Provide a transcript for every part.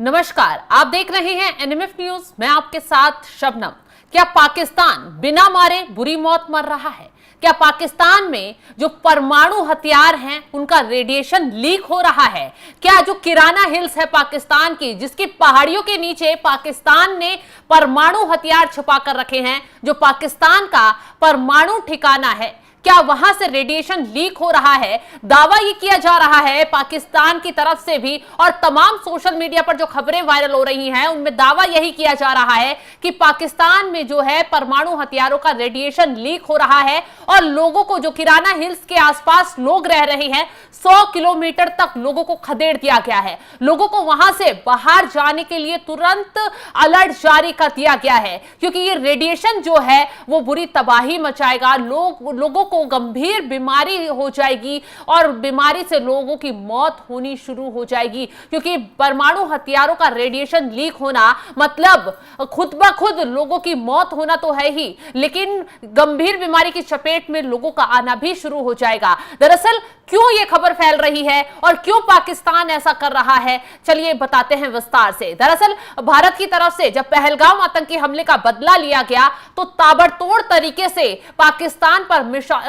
नमस्कार, आप देख रहे हैं एनएमएफ न्यूज। मैं आपके साथ शबनम। क्या पाकिस्तान बिना मारे बुरी मौत मर रहा है? क्या पाकिस्तान में जो परमाणु हथियार हैं उनका रेडिएशन लीक हो रहा है? क्या जो किराना हिल्स है पाकिस्तान की, जिसकी पहाड़ियों के नीचे पाकिस्तान ने परमाणु हथियार छुपा कर रखे हैं, जो पाकिस्तान का परमाणु ठिकाना है, क्या वहां से रेडिएशन लीक हो रहा है? दावा ये किया जा रहा है पाकिस्तान की तरफ से भी, और तमाम सोशल मीडिया पर जो खबरें वायरल हो रही हैं उनमें दावा यही किया जा रहा है कि पाकिस्तान में जो है परमाणु हथियारों का रेडिएशन लीक हो रहा है और लोगों को, जो किराना हिल्स के आसपास लोग रह रहे हैं, 100 किलोमीटर तक लोगों को खदेड़ दिया गया है। लोगों को वहां से बाहर जाने के लिए तुरंत अलर्ट जारी कर दिया गया है, क्योंकि ये रेडिएशन जो है वो बुरी तबाही मचाएगा। लोगों को गंभीर बीमारी हो जाएगी और बीमारी से लोगों की मौत होनी शुरू हो जाएगी, क्योंकि परमाणु हथियारों का रेडिएशन लीक होना मतलब खुद ब खुद लोगों की मौत होना तो है ही, लेकिन गंभीर बीमारी की चपेट में लोगों का आना भी शुरू हो जाएगा। दरअसल क्यों ये खबर फैल रही है और क्यों पाकिस्तान ऐसा कर रहा है, चलिए बताते हैं विस्तार से। दरअसल भारत की तरफ से जब पहलगाम आतंकी हमले का बदला लिया गया तो ताबड़तोड़ तरीके से पाकिस्तान पर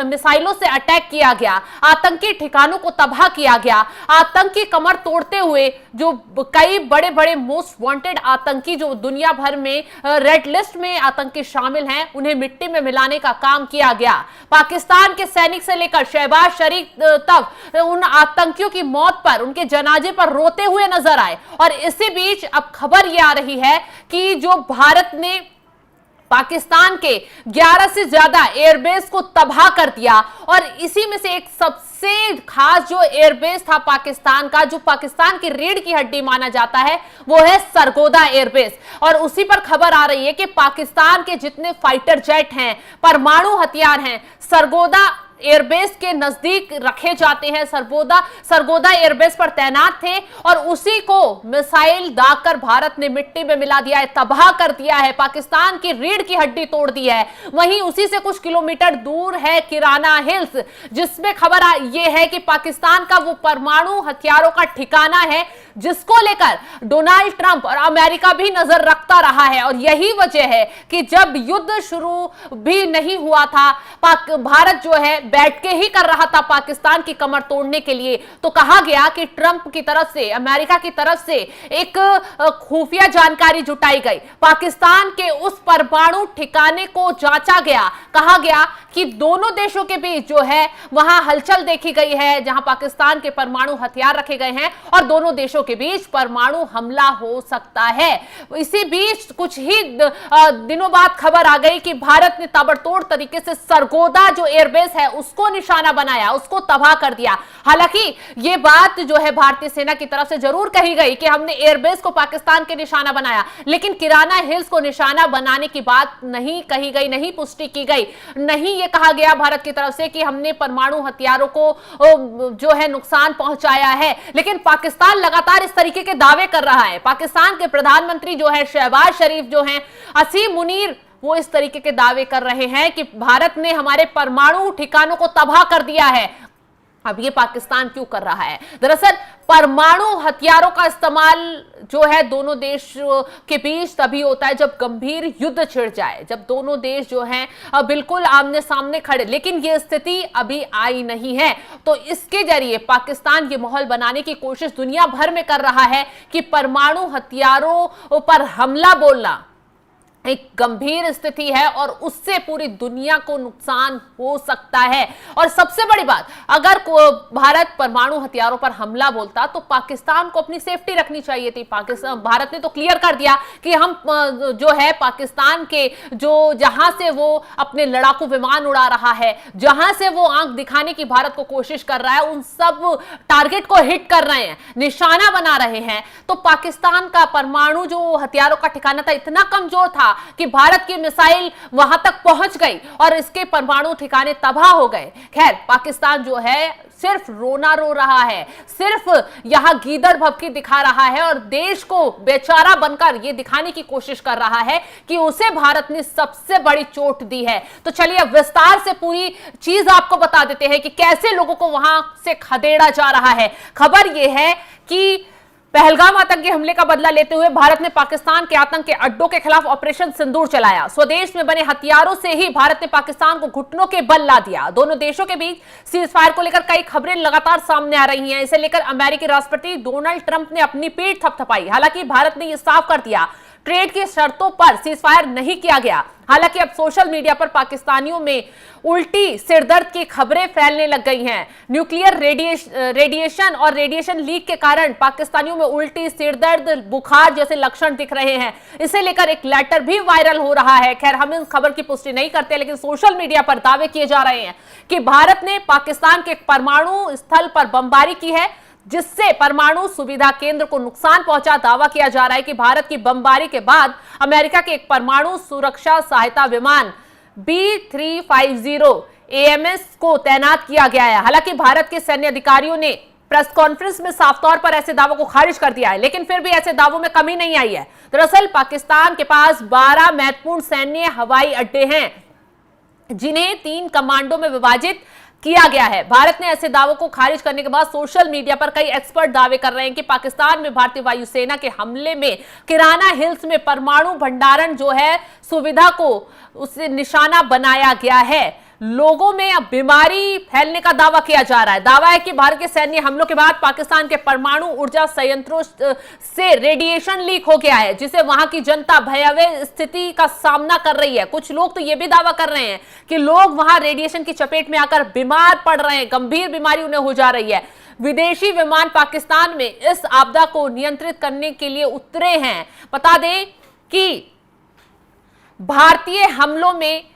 मिसाइलों से अटैक किया गया, आतंकी ठिकानों को तबाह किया गया। आतंकी कमर तोड़ते हुए जो कई बड़े बड़े मोस्ट वांटेड आतंकी जो दुनिया भर में रेड लिस्ट में आतंकी शामिल हैं, उन्हें मिट्टी में मिलाने का काम किया गया। पाकिस्तान के सैनिक से लेकर शहबाज शरीफ तक उन आतंकियों की मौत पर, उनके जनाजे पर रोते हुए नजर आए। और इसी बीच अब खबर यह आ रही है कि जो भारत ने पाकिस्तान के 11 से ज्यादा एयरबेस को तबाह कर दिया, और इसी में से एक सबसे खास जो एयरबेस था पाकिस्तान का, जो पाकिस्तान की रीढ़ की हड्डी माना जाता है, वो है सरगोदा एयरबेस। और उसी पर खबर आ रही है कि पाकिस्तान के जितने फाइटर जेट हैं, परमाणु हथियार हैं, सरगोदा एयरबेस के नजदीक रखे जाते हैं। सरगोदा एयरबेस पर तैनात थे और उसी को मिसाइल दागकर भारत ने मिट्टी में मिला दिया है, तबाह कर दिया है, पाकिस्तान की रीढ़ की हड्डी तोड़ दी है। वहीं उसी से कुछ किलोमीटर दूर है किराना हिल्स, जिसमें खबर यह है कि पाकिस्तान का वो परमाणु हथियारों का ठिकाना है, जिसको लेकर डोनाल्ड ट्रंप और अमेरिका भी नजर रखता रहा है। और यही वजह है कि जब युद्ध शुरू भी नहीं हुआ था, भारत जो है बैठ के ही कर रहा था पाकिस्तान की कमर तोड़ने के लिए, तो कहा गया कि ट्रंप की तरफ से, अमेरिका की तरफ से एक खुफिया जानकारी जुटाई गई, पाकिस्तान के उस परमाणु ठिकाने को जांचा गया। कहा गया कि दोनों देशों के बीच जो है वहां हलचल देखी गई है, जहां पाकिस्तान के परमाणु हथियार रखे गए हैं और दोनों देशों के बीच परमाणु हमला हो सकता है। इसी बीच कुछ ही दिनों बाद खबर आ गई कि भारत ने ताबड़तोड़ तरीके से सरगोदा जो एयरबेस है उसको निशाना बनाया, उसको तबाह कर दिया। हालांकि ये बात जो है भारतीय सेना की तरफ से जरूर कही गई कि हमने एयरबेस को पाकिस्तान के निशाना बनाया, लेकिन किराना हिल्स को निशाना बनाने की बात नहीं कही गई, नहीं पुष्टि की गई, नहीं ये कहा गया भारत की तरफ से कि हमने परमाणु हथियारों को जो है नुकसान पहुंचाया है। लेकिन पाकिस्तान लगातार इस तरीके के दावे कर रहा है। पाकिस्तान के प्रधानमंत्री जो है शहबाज शरीफ जो हैं, असीम मुनीर, वो इस तरीके के दावे कर रहे हैं कि भारत ने हमारे परमाणु ठिकानों को तबाह कर दिया है। अब ये पाकिस्तान क्यों कर रहा है? दरअसल परमाणु हथियारों का इस्तेमाल जो है दोनों देशों के बीच तभी होता है जब गंभीर युद्ध छिड़ जाए, जब दोनों देश जो हैं बिल्कुल आमने सामने खड़े। लेकिन ये स्थिति अभी आई नहीं है, तो इसके जरिए पाकिस्तान ये माहौल बनाने की कोशिश दुनिया भर में कर रहा है कि परमाणु हथियारों पर हमला बोलना एक गंभीर स्थिति है और उससे पूरी दुनिया को नुकसान हो सकता है। और सबसे बड़ी बात, अगर भारत परमाणु हथियारों पर हमला बोलता तो पाकिस्तान को अपनी सेफ्टी रखनी चाहिए थी। भारत ने तो क्लियर कर दिया कि हम जो है पाकिस्तान के जो जहां से वो अपने लड़ाकू विमान उड़ा रहा है, जहां से वो आंख दिखाने की भारत को कोशिश कर रहा है, उन सब टारगेट को हिट कर रहे हैं, निशाना बना रहे हैं। तो पाकिस्तान का परमाणु जो हथियारों का ठिकाना था इतना कमजोर था कि भारत की मिसाइल वहां तक पहुंच गई और इसके परमाणु ठिकाने तबाह हो गए। खैर, पाकिस्तान जो है सिर्फ रोना रो रहा है, सिर्फ यहां गीदड़ भभकी दिखा रहा है और देश को बेचारा बनकर यह दिखाने की कोशिश कर रहा है कि उसे भारत ने सबसे बड़ी चोट दी है। तो चलिए अब विस्तार से पूरी चीज आपको बता देते हैं कि कैसे लोगों को वहां से खदेड़ा जा रहा है। खबर यह है कि पहलगाम आतंकी हमले का बदला लेते हुए भारत ने पाकिस्तान के आतंक के अड्डों के खिलाफ ऑपरेशन सिंदूर चलाया। स्वदेश में बने हथियारों से ही भारत ने पाकिस्तान को घुटनों के बल ला दिया। दोनों देशों के बीच सीज फायर को लेकर कई खबरें लगातार सामने आ रही हैं। इसे लेकर अमेरिकी राष्ट्रपति डोनाल्ड ट्रंप ने अपनी पीठ थपथपाई। हालांकि भारत ने यह साफ कर दिया ट्रेड की शर्तों पर सीज फायर नहीं किया गया। हालांकि अब सोशल मीडिया पर पाकिस्तानियों में उल्टी सिरदर्द की खबरें फैलने लग गई हैं। न्यूक्लियर रेडिएशन और रेडिएशन लीक के कारण पाकिस्तानियों में उल्टी, सिरदर्द, बुखार जैसे लक्षण दिख रहे हैं। इसे लेकर एक लेटर भी वायरल हो रहा है। खैर, हम इस खबर की पुष्टि नहीं करते, लेकिन सोशल मीडिया पर दावे किए जा रहे हैं कि भारत ने पाकिस्तान के परमाणु स्थल पर बमबारी की है, जिससे परमाणु सुविधा केंद्र को नुकसान पहुंचा। दावा किया जा रहा है कि भारत की बमबारी के बाद अमेरिका के एक परमाणु सुरक्षा सहायता विमान B-350 AMS को तैनात किया गया है। हालांकि भारत के सैन्य अधिकारियों ने प्रेस कॉन्फ्रेंस में साफ तौर पर ऐसे दावों को खारिज कर दिया है, लेकिन फिर भी ऐसे दावों में कमी नहीं आई है। दरअसल पाकिस्तान के पास 12 महत्वपूर्ण सैन्य हवाई अड्डे हैं, जिन्हें 3 कमांडों में विभाजित किया गया है। भारत ने ऐसे दावों को खारिज करने के बाद सोशल मीडिया पर कई एक्सपर्ट दावे कर रहे हैं कि पाकिस्तान में भारतीय वायुसेना के हमले में किराना हिल्स में परमाणु भंडारण जो है सुविधा को उसे निशाना बनाया गया है। लोगों में अब बीमारी फैलने का दावा किया जा रहा है। दावा है कि भारत के सैन्य हमलों के बाद पाकिस्तान के परमाणु ऊर्जा संयंत्रों से रेडिएशन लीक हो गया है, जिसे वहां की जनता भयावह स्थिति का सामना कर रही है। कुछ लोग तो यह भी दावा कर रहे हैं कि लोग वहां रेडिएशन की चपेट में आकर बीमार पड़ रहे हैं, गंभीर बीमारी उन्हें हो जा रही है। विदेशी विमान पाकिस्तान में इस आपदा को नियंत्रित करने के लिए उतरे हैं। बता दें कि भारतीय हमलों में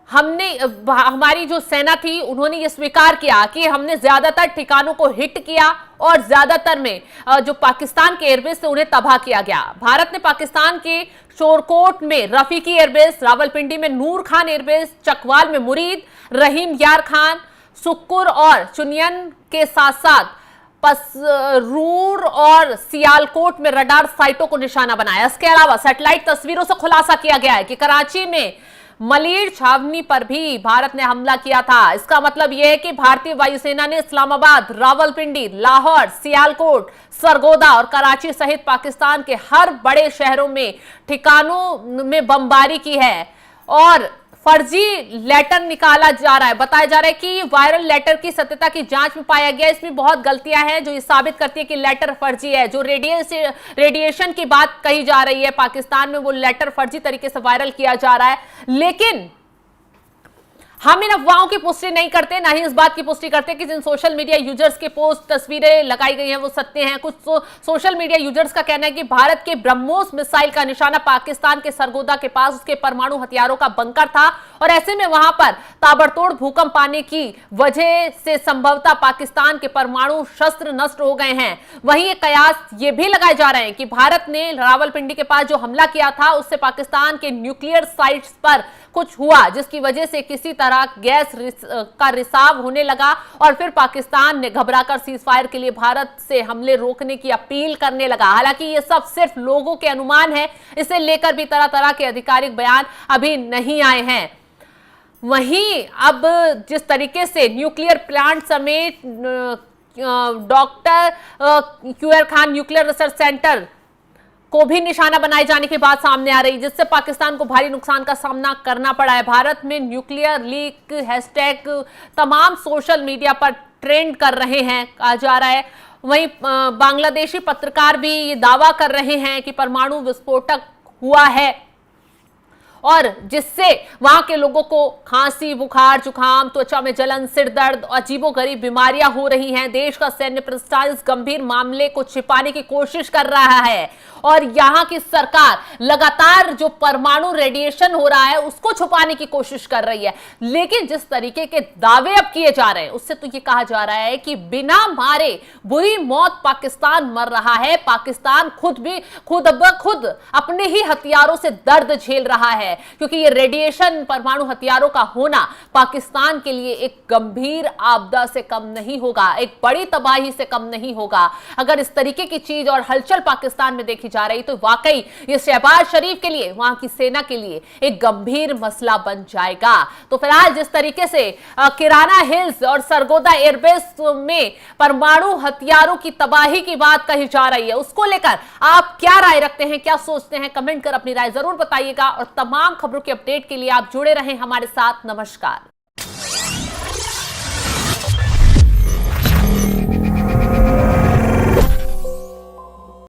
हमारी जो सेना थी, उन्होंने ये स्वीकार किया कि हमने ज्यादातर ठिकानों को हिट किया और ज्यादातर में जो पाकिस्तान के एयरबेस थे उन्हें तबाह किया गया। भारत ने पाकिस्तान के शोरकोट में रफीकी एयरबेस, रावलपिंडी में नूर खान एयरबेस, चकवाल में मुरीद, रहीम यार खान, सुक्कुर और चुनियन के साथ साथ पसरूर और सियालकोट में रडार साइटों को निशाना बनाया। इसके अलावा सैटेलाइट तस्वीरों से खुलासा किया गया है कि कराची में मलिर छावनी पर भी भारत ने हमला किया था। इसका मतलब यह है कि भारतीय वायुसेना ने इस्लामाबाद, रावलपिंडी, लाहौर, सियालकोट, सरगोदा और कराची सहित पाकिस्तान के हर बड़े शहरों में ठिकानों में बमबारी की है और फर्जी लेटर निकाला जा रहा है। बताया जा रहा है कि वायरल लेटर की सत्यता की जांच में पाया गया इसमें बहुत गलतियां हैं, जो ये साबित करती है कि लेटर फर्जी है। जो रेडिएशन की बात कही जा रही है पाकिस्तान में, वो लेटर फर्जी तरीके से वायरल किया जा रहा है। लेकिन हम इन अफवाहों की पुष्टि नहीं करते, ना ही इस बात की पुष्टि करते कि जिन सोशल मीडिया यूजर्स के पोस्ट, तस्वीरें लगाई गई हैं वो सत्य हैं। कुछ सोशल मीडिया यूजर्स का कहना है कि भारत के ब्रह्मोस मिसाइल का निशाना पाकिस्तान के सरगोदा के पास उसके परमाणु हथियारों का बंकर था और ऐसे में वहां पर ताबड़तोड़ भूकंप आने की वजह से संभवतः पाकिस्तान के परमाणु शस्त्र नष्ट हो गए हैं। वहीं एक कयास ये भी लगाए जा रहे हैं कि भारत ने रावलपिंडी के पास जो हमला किया था उससे पाकिस्तान के न्यूक्लियर साइट्स पर कुछ हुआ, जिसकी वजह से किसी तरह गैस का रिसाव होने लगा और फिर पाकिस्तान ने घबराकर सीज फायर के लिए भारत से हमले रोकने की अपील करने लगा। हालांकि ये सब सिर्फ लोगों के अनुमान है, इसे लेकर भी तरह तरह के आधिकारिक बयान अभी नहीं आए हैं। वहीं अब जिस तरीके से न्यूक्लियर प्लांट समेत doctor QR Khan nuclear research centre को भी निशाना बनाए जाने की बात सामने आ रही, जिससे पाकिस्तान को भारी नुकसान का सामना करना पड़ा है। भारत में न्यूक्लियर लीक हैशटैग तमाम सोशल मीडिया पर ट्रेंड कर रहे हैं, कहा जा रहा है। वहीं बांग्लादेशी पत्रकार भी ये दावा कर रहे हैं कि परमाणु विस्फोटक हुआ है और जिससे वहां के लोगों को खांसी, बुखार, जुकाम, त्वचा में जलन, सिर दर्द और अजीबोगरीब बीमारियां हो रही हैं। देश का सैन्य प्रशासन इस गंभीर मामले को छिपाने की कोशिश कर रहा है और यहां की सरकार लगातार जो परमाणु रेडिएशन हो रहा है उसको छुपाने की कोशिश कर रही है। लेकिन जिस तरीके के दावे अब किए जा रहे हैं उससे तो ये कहा जा रहा है कि बिना मारे बुरी मौत पाकिस्तान मर रहा है। पाकिस्तान खुद अपने ही हथियारों से दर्द झेल रहा है। है, क्योंकि ये रेडिएशन, परमाणु हथियारों का होना पाकिस्तान के लिए एक गंभीर आपदा से कम नहीं होगा, एक बड़ी तबाही से कम नहीं होगा। अगर इस तरीके की चीज और हलचल पाकिस्तान में देखी जा रही तो वाकई ये शहबाज शरीफ के लिए, वहां की सेना के लिए एक गंभीर मसला बन जाएगा। तो फिलहाल जिस तरीके से किराना हिल्स और सरगोदा एयरबेस में परमाणु हथियारों की तबाही की बात कही जा रही है, उसको लेकर आप क्या राय रखते हैं, क्या सोचते हैं, कमेंट कर अपनी राय जरूर बताइएगा। और तमाम खबरों के अपडेट के लिए आप जुड़े रहें हमारे साथ। नमस्कार।